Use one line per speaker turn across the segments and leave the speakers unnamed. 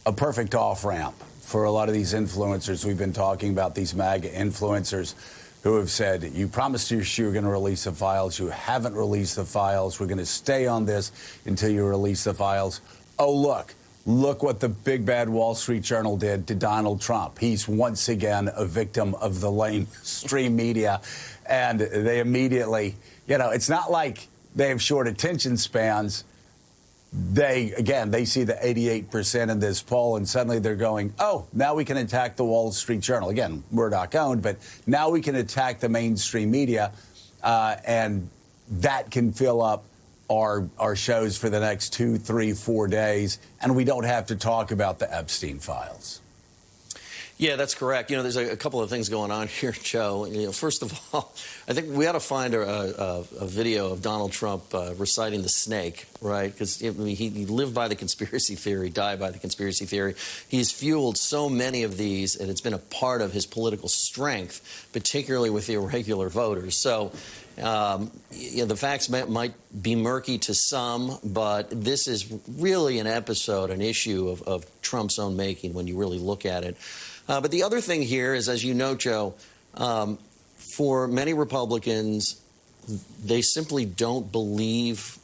a perfect off-ramp for a lot of these influencers. We've been talking about these MAGA influencers who have said, you promised us you were going to release the files. You haven't released the files. We're going to stay on this until you release the files. Oh, look what the big bad Wall Street Journal did to Donald Trump. He's once again a victim of the mainstream media. And they immediately, it's not like they have short attention spans. They see the 88% in this poll, and suddenly they're going, oh, now we can attack the Wall Street Journal. Again, Murdoch owned, but now we can attack the mainstream media, and that can fill up our shows for the next 2, 3, 4 days, and we don't have to talk about the Epstein files.
Yeah, that's correct. There's a couple of things going on here, Joe. First of all, I think we ought to find a video of Donald Trump reciting the snake, right? Because he lived by the conspiracy theory, died by the conspiracy theory. He's fueled so many of these, and it's been a part of his political strength, particularly with the irregular voters. So the facts might be murky to some, but this is really an episode, an issue of Trump's own making when you really look at it. But the other thing here is, as you know, Joe, for many Republicans, they simply don't believe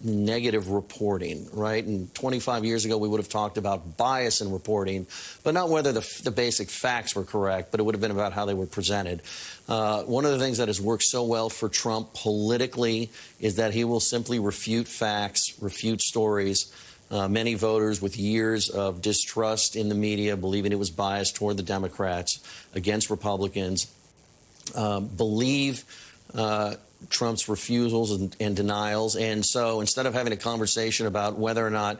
negative reporting, right? And 25 years ago, we would have talked about bias in reporting, but not whether the basic facts were correct, but it would have been about how they were presented. One of the things that has worked so well for Trump politically is that he will simply refute facts, refute stories. Many voters with years of distrust in the media, believing it was biased toward the Democrats against Republicans, believe Trump's refusals and denials. And so instead of having a conversation about whether or not,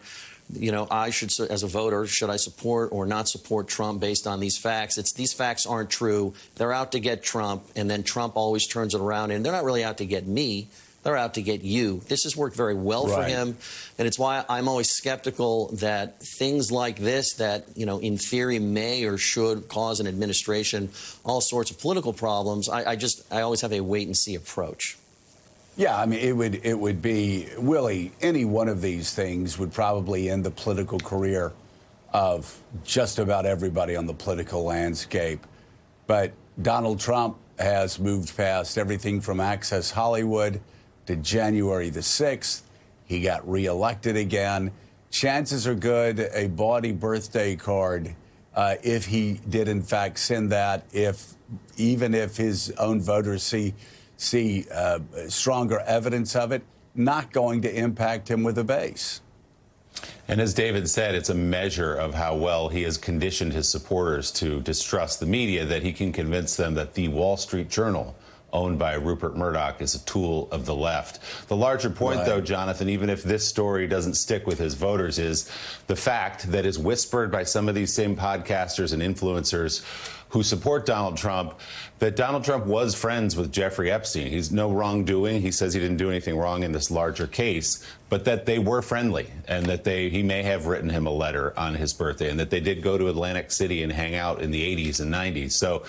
I should, as a voter, should I support or not support Trump based on these facts, it's these facts aren't true. They're out to get Trump, and then Trump always turns it around, and they're not really out to get me. They're out to get you. This has worked very well for him, and it's why I'm always skeptical that things like this that, in theory may or should cause an administration all sorts of political problems. I always have a wait-and-see approach.
Yeah, I mean, it would be, Willie, any one of these things would probably end the political career of just about everybody on the political landscape. But Donald Trump has moved past everything from Access Hollywood to January the 6th. He got reelected again. Chances are good a bawdy birthday card, if he did in fact send that, even if his own voters see stronger evidence of it, not going to impact him with a base.
And as David said, it's a measure of how well he has conditioned his supporters to distrust the media, that he can convince them that the Wall Street Journal, owned by Rupert Murdoch, is a tool of the left. The larger point, though, Jonathan, even if this story doesn't stick with his voters, is the fact that is whispered by some of these same podcasters and influencers who support Donald Trump, that Donald Trump was friends with Jeffrey Epstein. He's no wrongdoing. He says he didn't do anything wrong in this larger case, but that they were friendly, and that he may have written him a letter on his birthday, and that they did go to Atlantic City and hang out in the 80s and 90s. So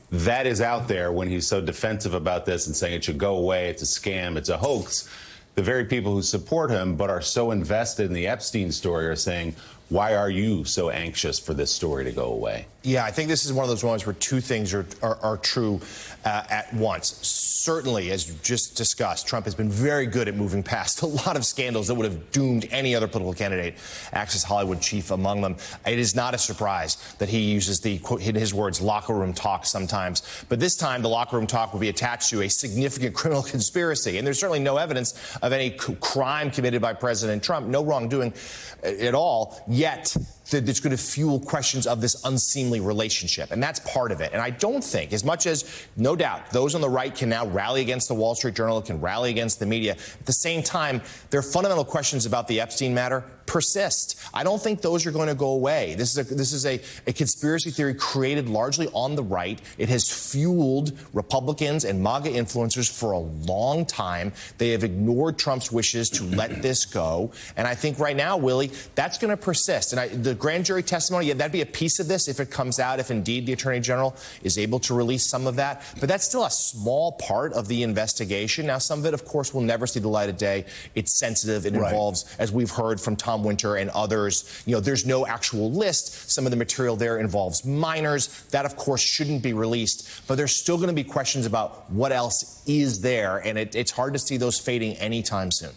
that is out there when he's so defensive about this and saying it should go away, it's a scam, it's a hoax. The very people who support him but are so invested in the Epstein story are saying, why are you so anxious for this story to go away?
Yeah, I think this is one of those moments where two things are true at once. Certainly, as you just discussed, Trump has been very good at moving past a lot of scandals that would have doomed any other political candidate, Access Hollywood chief among them. It is not a surprise that he uses the, quote, in his words, locker room talk sometimes. But this time, the locker room talk will be attached to a significant criminal conspiracy. And there's certainly no evidence of any crime committed by President Trump, no wrongdoing at all, yet it's going to fuel questions of this unseemly relationship. And that's part of it. And I don't think, as much as, no doubt, those on the right can now rally against the Wall Street Journal, can rally against the media, at the same time, their fundamental questions about the Epstein matter persist. I don't think those are going to go away. This is a conspiracy theory created largely on the right. It has fueled Republicans and MAGA influencers for a long time. They have ignored Trump's wishes to let this go. And I think right now, Willie, that's going to persist. And the grand jury testimony, yeah, that'd be a piece of this if it comes out, if indeed the Attorney General is able to release some of that. But that's still a small part of the investigation. Now, some of it, of course, will never see the light of day. It's sensitive. It involves, as we've heard from Tom Tom Winter and others. There's no actual list. Some of the material there involves minors. That, of course, shouldn't be released. But there's still going to be questions about what else is there, and it's hard to see those fading anytime soon.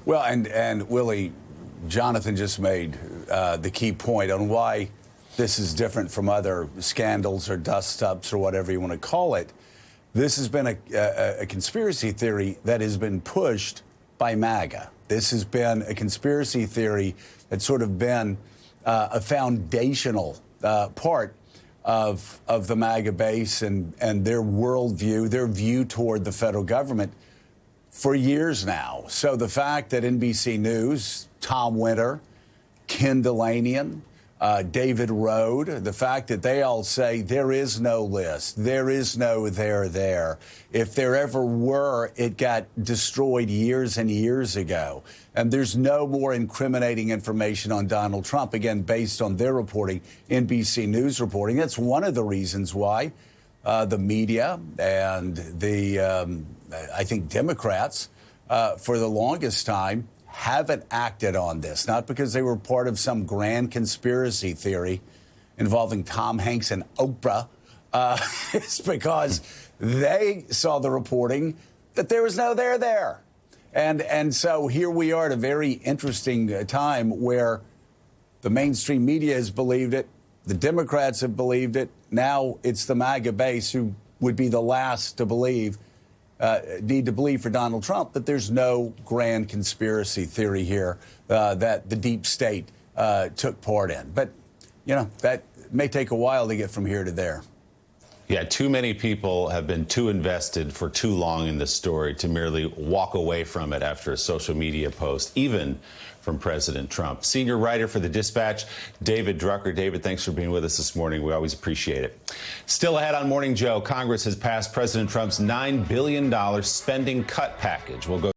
Well, and Willie, Jonathan just made the key point on why this is different from other scandals or dust-ups or whatever you want to call it. This has been a conspiracy theory that has been pushed by MAGA. This has been a conspiracy theory that's sort of been a foundational part of the MAGA base and their worldview, their view toward the federal government for years now. So the fact that NBC News, Tom Winter, Ken Delanian, David Rode, the fact that they all say there is no list, there is no there. If there ever were, it got destroyed years and years ago. And there's no more incriminating information on Donald Trump, again, based on their reporting, NBC News reporting. That's one of the reasons why the media and the, I think, Democrats, for the longest time, haven't acted on this, not because they were part of some grand conspiracy theory involving Tom Hanks and Oprah. It's because they saw the reporting that there was no there. And so here we are at a very interesting time where the mainstream media has believed it, the Democrats have believed it, now it's the MAGA base who would be the last to believe need to believe for Donald Trump that there's no grand conspiracy theory here that the deep state took part in. But, that may take a while to get from here to there.
Yeah, too many people have been too invested for too long in this story to merely walk away from it after a social media post, even from President Trump. Senior writer for The Dispatch, David Drucker. David, thanks for being with us this morning. We always appreciate it. Still ahead on Morning Joe, Congress has passed President Trump's $9 billion spending cut package. We'll go